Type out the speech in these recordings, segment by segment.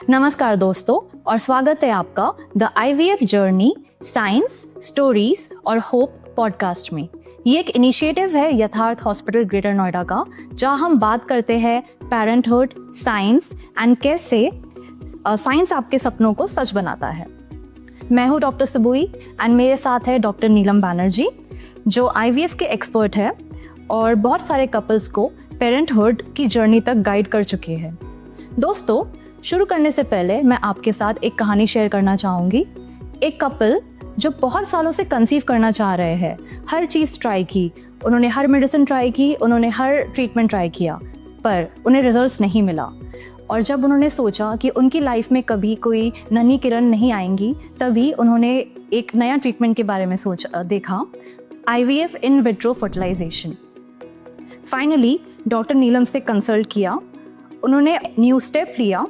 नमस्कार दोस्तों और स्वागत है आपका the IVF journey science stories और होप पॉडकास्ट में। ये एक इनिशिएटिव है यथार्थ हॉस्पिटल ग्रेटर नोएडा का, जहां हम बात करते हैं पेरेंटहुड, साइंस एंड कैसे साइंस आपके सपनों को सच बनाता है। मैं हूं डॉक्टर सबुई एंड मेरे साथ है डॉक्टर नीलम बैनर्जी, जो आईवीएफ के एक्सपर्ट है और बहुत सारे कपल्स को पेरेंटहुड की जर्नी तक गाइड कर चुके हैं। दोस्तों, शुरू करने से पहले मैं आपके साथ एक कहानी शेयर करना चाहूँगी। एक कपल जो बहुत सालों से कंसीव करना चाह रहे हैं, हर चीज़ ट्राई की, उन्होंने हर मेडिसिन ट्राई की, उन्होंने हर ट्रीटमेंट ट्राई किया, पर उन्हें रिजल्ट्स नहीं मिला। और जब उन्होंने सोचा कि उनकी लाइफ में कभी कोई नन्ही किरण नहीं आएंगी, तभी उन्होंने एक नया ट्रीटमेंट के बारे में देखा, IVF in vitro fertilization. Finally doctor Neelam से कंसल्ट किया, उन्होंने न्यू स्टेप लिया।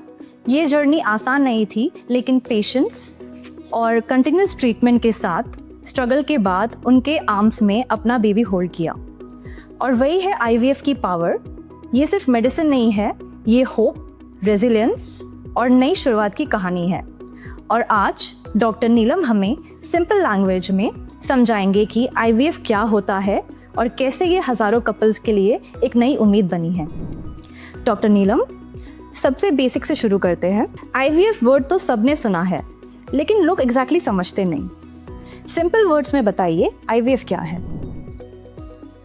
ये जर्नी आसान नहीं थी, लेकिन पेशेंस और कंटिन्यूस ट्रीटमेंट के साथ स्ट्रगल के बाद उनके आर्म्स में अपना बेबी होल्ड किया। और वही है आईवीएफ की पावर। ये सिर्फ मेडिसिन नहीं है, ये होप, रेजिलियंस और नई शुरुआत की कहानी है। और आज डॉक्टर नीलम हमें सिंपल लैंग्वेज में समझाएंगे कि आईवीएफ क्या होता है और कैसे ये हज़ारों कपल्स के लिए एक नई उम्मीद बनी है। डॉक्टर नीलम, सबसे बेसिक से शुरू करते हैं। आईवीएफ वर्ड तो सबने सुना है, लेकिन लोग एग्जैक्टली समझते नहीं। सिंपल वर्ड्स में बताइए, आईवीएफ क्या है?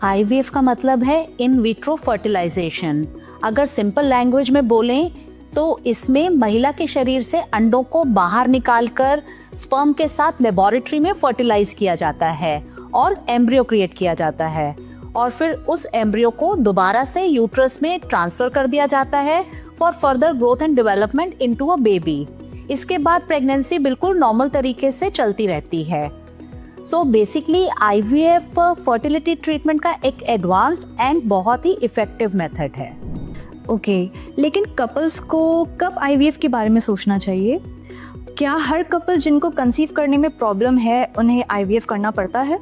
आईवीएफ का मतलब है इन विट्रो फर्टिलाइजेशन। अगर सिंपल लैंग्वेज में बोलें तो इसमें महिला के शरीर से अंडों को बाहर निकालकर स्पर्म के साथ लेबोरेटरी में फर्टिलाइज किया जाता है और एम्ब्रियो क्रिएट किया जाता है, और फिर उस एम्ब्रियो को दोबारा से यूट्रस में ट्रांसफर कर दिया जाता है for further growth and development into a baby. इसके बाद प्रेगनेंसी बिल्कुल नॉर्मल तरीके से चलती रहती है। So basically IVF fertility treatment का एक एडवांस्ड एंड बहुत ही इफेक्टिव मेथड है। ओके, लेकिन कपल्स को कब आईवीएफ के बारे में सोचना चाहिए? क्या हर कपल जिनको कंसीव करने में प्रॉब्लम है उन्हें आईवीएफ करना पड़ता है?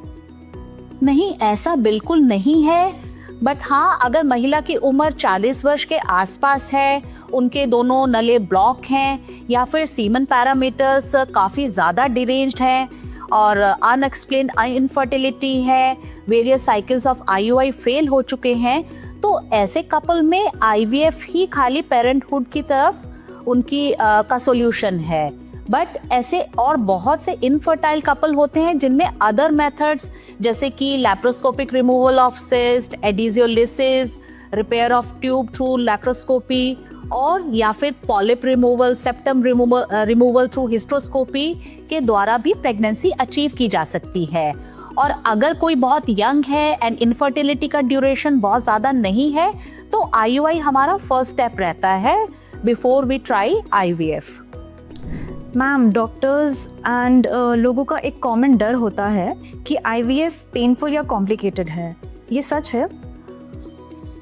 नहीं, ऐसा बिल्कुल नहीं है। बट हाँ, अगर महिला की उम्र 40 वर्ष के आसपास है, उनके दोनों नले ब्लॉक हैं या फिर सीमन पैरामीटर्स काफ़ी ज़्यादा डिरेंज्ड हैं और अनएक्सप्लेन्ड इनफर्टिलिटी है, various cycles of IUI fail हो चुके हैं, तो ऐसे कपल में आईवीएफ ही खाली पेरेंटहुड की तरफ उनकी का सॉल्यूशन है। बट ऐसे और बहुत से इनफर्टाइल कपल होते हैं जिनमें अदर मेथड्स जैसे कि laparoscopic removal of cyst, adhesiolysis, repair of tube through laparoscopy, और या फिर polyp removal, septum removal through hysteroscopy के द्वारा भी प्रेगनेंसी अचीव की जा सकती है। और अगर कोई बहुत यंग है एंड इनफर्टिलिटी का ड्यूरेशन बहुत ज़्यादा नहीं है, तो आईयूआई हमारा फर्स्ट स्टेप रहता है before we try IVF. Ma'am, doctors and लोगों का एक कॉमन डर होता है कि आईवीएफ पेनफुल या कॉम्प्लिकेटेड है। ये सच है?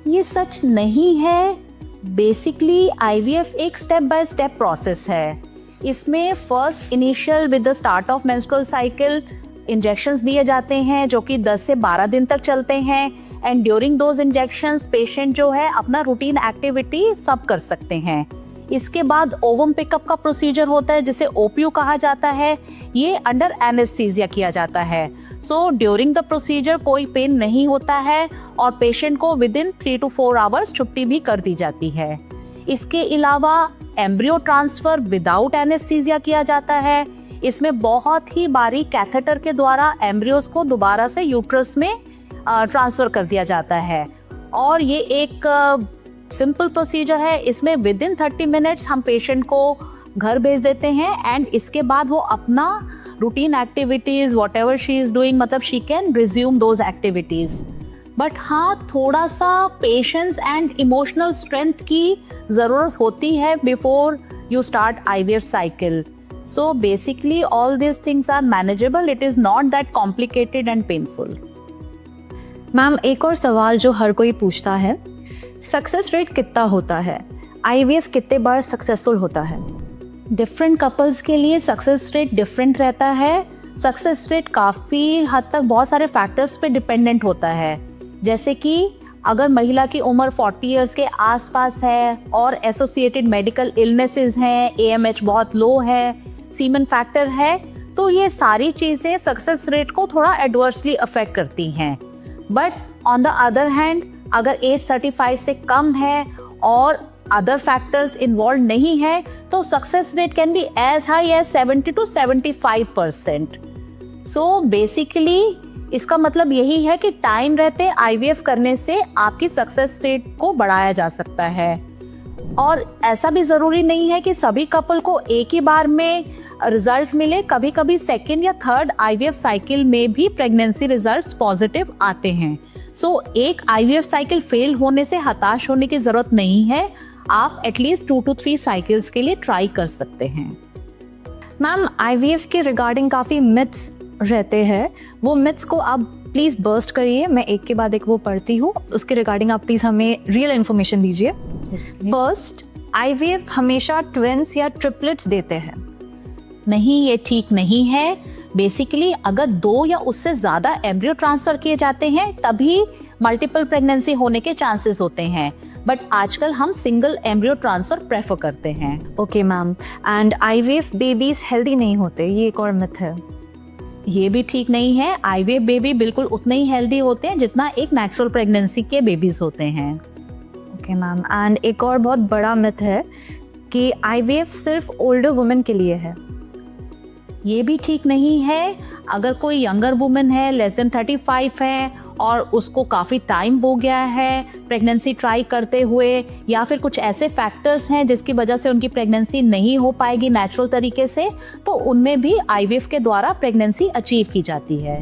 ये सच नहीं है। बेसिकली आईवीएफ एक स्टेप बाय स्टेप प्रोसेस है। इसमें first initial with the start of menstrual cycle injections दिए जाते हैं जो कि 10 से 12 दिन तक चलते हैं, and during those injections patient जो है अपना रूटीन एक्टिविटी सब कर सकते हैं। इसके बाद ओवम पिकअप का प्रोसीजर होता है जिसे ओपीयू कहा जाता है। ये अंडर एनेस्थीसिया किया जाता है। सो ड्यूरिंग द प्रोसीजर कोई पेन नहीं होता है और पेशेंट को विद इन 3 to 4 आवर्स छुट्टी भी कर दी जाती है। इसके अलावा एम्ब्रियो ट्रांसफर विदाउट एनेस्थीसिया किया जाता है। इसमें बहुत ही बारीक कैथेटर के द्वारा एम्ब्रियोस को दोबारा से यूट्रस में ट्रांसफर कर दिया जाता है, और ये एक सिंपल प्रोसीजर है। इसमें विद इन 30 मिनट्स हम पेशेंट को घर भेज देते हैं, एंड इसके बाद वो अपना routine activities whatever she is doing, मतलब she can resume those activities. But हाँ, थोड़ा सा पेशेंस एंड इमोशनल स्ट्रेंथ की ज़रूरत होती है before you start IVF cycle. So basically all this things are manageable, it is not that complicated and painful. Ma'am, एक और सवाल जो हर कोई पूछता है, सक्सेस रेट कितना होता है? आईवीएफ कितने बार सक्सेसफुल होता है? डिफरेंट कपल्स के लिए सक्सेस रेट डिफरेंट रहता है। सक्सेस रेट काफ़ी हद तक बहुत सारे फैक्टर्स पे डिपेंडेंट होता है, जैसे कि अगर महिला की उम्र 40 इयर्स के आसपास है और एसोसिएटेड मेडिकल इलनेसेस हैं, AMH बहुत लो है, सीमन फैक्टर है, तो ये सारी चीज़ें सक्सेस रेट को थोड़ा एडवर्सली अफेक्ट करती हैं। But on the other hand अगर एज 35 से कम है और अदर फैक्टर्स इन्वॉल्व नहीं है तो success rate can be as high as 70 to 75%। So basically इसका मतलब यही है कि टाइम रहते IVF करने से आपकी सक्सेस रेट को बढ़ाया जा सकता है। और ऐसा भी ज़रूरी नहीं है कि सभी कपल को एक ही बार में रिजल्ट मिले, कभी कभी सेकेंड या थर्ड IVF साइकिल में भी प्रेगनेंसी रिजल्ट्स पॉजिटिव आते हैं। सो एक IVF साइकिल फेल होने से हताश होने की ज़रूरत नहीं है, आप एटलीस्ट 2 to 3 साइकिल्स के लिए ट्राई कर सकते हैं। मैम, IVF के रिगार्डिंग काफ़ी मिथ्स रहते हैं, वो मिथ्स को आप प्लीज़ बर्स्ट करिए। मैं एक के बाद एक वो पढ़ती हूँ, उसके रिगार्डिंग आप प्लीज़ हमें रियल इन्फॉर्मेशन दीजिए। फर्स्ट, IVF हमेशा ट्विंस या ट्रिपलेट्स देते हैं। नहीं, ये ठीक नहीं है। बेसिकली अगर 2 या उससे ज़्यादा एम्ब्रियो ट्रांसफ़र किए जाते हैं तभी मल्टीपल प्रेगनेंसी होने के चांसेस होते हैं, बट आजकल हम सिंगल एम्ब्रियो ट्रांसफ़र प्रेफर करते हैं। Okay ma'am, and IVF babies healthy नहीं होते, ये एक और मिथ है। ये भी ठीक नहीं है। IVF बेबी बिल्कुल उतने ही हेल्दी होते हैं जितना एक नेचुरल प्रेगनेंसी के बेबीज होते हैं। ओके मैम, एंड एक और बहुत बड़ा मिथ है कि IVF सिर्फ ओल्डर वुमेन के लिए है। ये भी ठीक नहीं है। अगर कोई यंगर वुमेन है, लेस देन 35 है और उसको काफ़ी टाइम हो गया है प्रेगनेंसी ट्राई करते हुए, या फिर कुछ ऐसे फैक्टर्स हैं जिसकी वजह से उनकी प्रेगनेंसी नहीं हो पाएगी नेचुरल तरीके से, तो उनमें भी IVF के द्वारा प्रेगनेंसी अचीव की जाती है।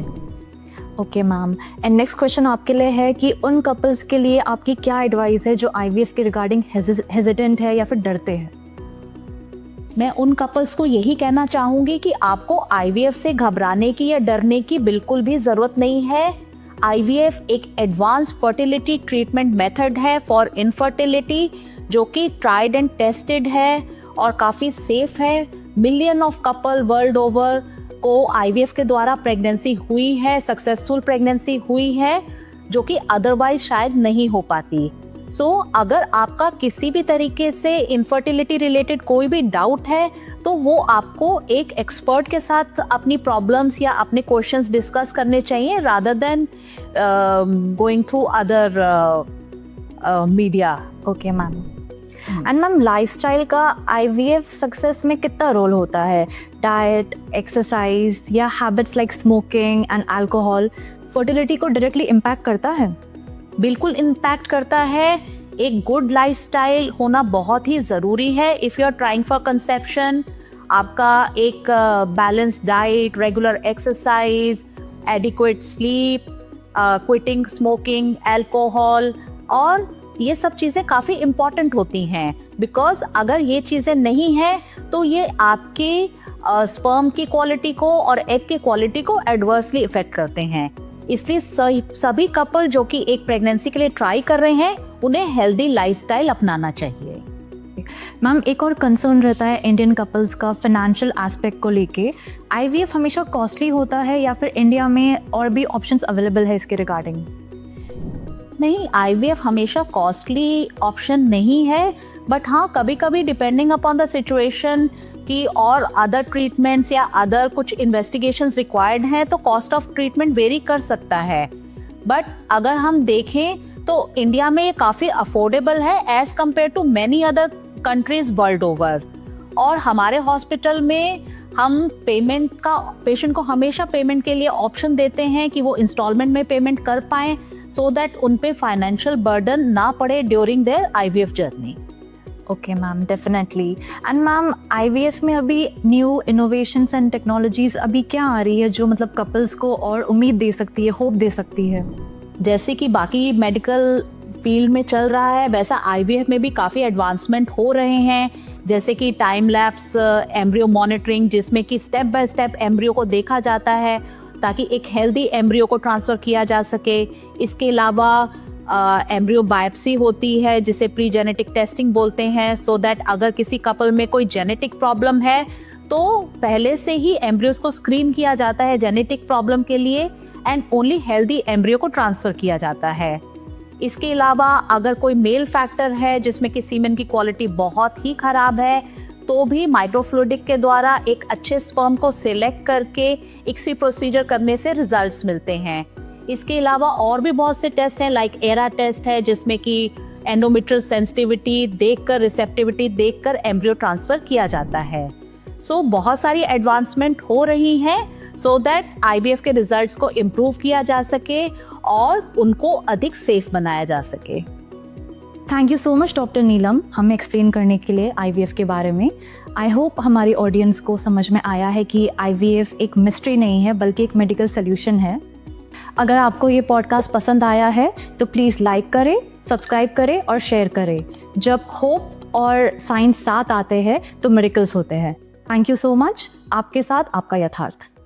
Okay ma'am, and next question आपके लिए है कि उन कपल्स के लिए आपकी क्या एडवाइस है जो IVF के रिगार्डिंग हेजिटेंट है या फिर डरते हैं? मैं उन कपल्स को यही कहना चाहूँगी कि आपको IVF से घबराने की या डरने की बिल्कुल भी ज़रूरत नहीं है। IVF एक एडवांस फर्टिलिटी ट्रीटमेंट मेथड है फॉर इनफर्टिलिटी, जो कि ट्राइड एंड टेस्टेड है और काफ़ी सेफ है। Million of couple world over को IVF के द्वारा प्रेगनेंसी हुई है, सक्सेसफुल प्रेगनेंसी हुई है, जो कि अदरवाइज शायद नहीं हो पाती। सो अगर आपका किसी भी तरीके से इनफर्टिलिटी रिलेटेड कोई भी डाउट है तो वो आपको एक एक्सपर्ट के साथ अपनी प्रॉब्लम्स या अपने क्वेश्चंस डिस्कस करने चाहिए, rather than going through other media. Okay ma'am, and ma'am lifestyle का IVF सक्सेस में कितना रोल होता है? डाइट, एक्सरसाइज या habits like smoking and alcohol fertility को डायरेक्टली इम्पैक्ट करता है? बिल्कुल इम्पैक्ट करता है। एक गुड लाइफस्टाइल होना बहुत ही ज़रूरी है if you are trying for conception. आपका एक balance diet, regular exercise, adequate sleep, quitting smoking, alcohol, और ये सब चीज़ें काफ़ी इम्पॉर्टेंट होती हैं, बिकॉज अगर ये चीज़ें नहीं हैं तो ये आपके स्पर्म की क्वालिटी को और एग की क्वालिटी को एडवर्सली इफेक्ट करते हैं। इसलिए सभी कपल जो कि एक प्रेगनेंसी के लिए ट्राई कर रहे हैं उन्हें हेल्दी लाइफस्टाइल अपनाना चाहिए। मैम, एक और कंसर्न रहता है इंडियन कपल्स का फाइनेंशियल एस्पेक्ट को लेके। IVF हमेशा कॉस्टली होता है या फिर इंडिया में और भी ऑप्शंस अवेलेबल है इसके रिगार्डिंग? नहीं, IVF हमेशा कॉस्टली ऑप्शन नहीं है, बट हाँ कभी कभी डिपेंडिंग अपॉन द सिचुएशन कि और अदर ट्रीटमेंट्स या अदर कुछ इन्वेस्टिगेशंस रिक्वायर्ड हैं तो कॉस्ट ऑफ ट्रीटमेंट वेरी कर सकता है। बट अगर हम देखें तो इंडिया में ये काफ़ी अफोर्डेबल है as compare to many other countries world over. और हमारे हॉस्पिटल में हम पेशेंट को हमेशा पेमेंट के लिए ऑप्शन देते हैं कि वो इंस्टॉलमेंट में पेमेंट कर पाएँ, सो दैट उन पे फाइनेंशियल बर्डन ना पड़े during their IVF journey. Okay ma'am, definitely. And ma'am, IVF में अभी न्यू इनोवेशंस एंड टेक्नोलॉजीज अभी क्या आ रही है जो मतलब कपल्स को और उम्मीद दे सकती है, होप दे सकती है? जैसे कि बाकी मेडिकल फील्ड में चल रहा है वैसा IVF में भी काफ़ी एडवांसमेंट हो रहे हैं, जैसे कि टाइम लैप्स एम्ब्रियो मॉनिटरिंग, जिसमें कि स्टेप बाय स्टेप एम्ब्रियो को देखा जाता है ताकि एक हेल्दी एम्ब्रियो को ट्रांसफ़र किया जा सके। इसके अलावा एम्ब्रियो बायोप्सी होती है जिसे प्री जेनेटिक टेस्टिंग बोलते हैं, सो दैट अगर किसी कपल में कोई जेनेटिक प्रॉब्लम है तो पहले से ही एम्ब्रियोज को स्क्रीन किया जाता है जेनेटिक प्रॉब्लम के लिए एंड ओनली हेल्दी एम्ब्रियो को ट्रांसफ़र किया जाता है। इसके अलावा अगर कोई मेल फैक्टर है जिसमें कि सीमेन की क्वालिटी बहुत ही खराब है, तो भी माइक्रोफ्लूइडिक के द्वारा एक अच्छे स्पर्म को सिलेक्ट करके ICSI प्रोसीजर करने से रिजल्ट्स मिलते हैं। इसके अलावा और भी बहुत से टेस्ट हैं, लाइक एरा टेस्ट है जिसमें कि एंडोमेट्रियल सेंसिटिविटी देखकर, रिसेप्टिविटी देखकर एम्ब्रियो ट्रांसफर किया जाता है। सो बहुत सारी एडवांसमेंट हो रही हैं सो दैट IVF के रिजल्ट्स को इम्प्रूव किया जा सके और उनको अधिक सेफ बनाया जा सके। Thank you so much doctor Neelam हमें एक्सप्लेन करने के लिए IVF के बारे में। आई होप हमारी ऑडियंस को समझ में आया है कि IVF एक मिस्ट्री नहीं है बल्कि एक मेडिकल सोल्यूशन है। अगर आपको ये पॉडकास्ट पसंद आया है तो प्लीज़ लाइक करें, सब्सक्राइब करें और शेयर करें। जब होप और साइंस साथ आते हैं तो मिरेकल्स होते हैं। Thank you so much. आपके साथ आपका यथार्थ।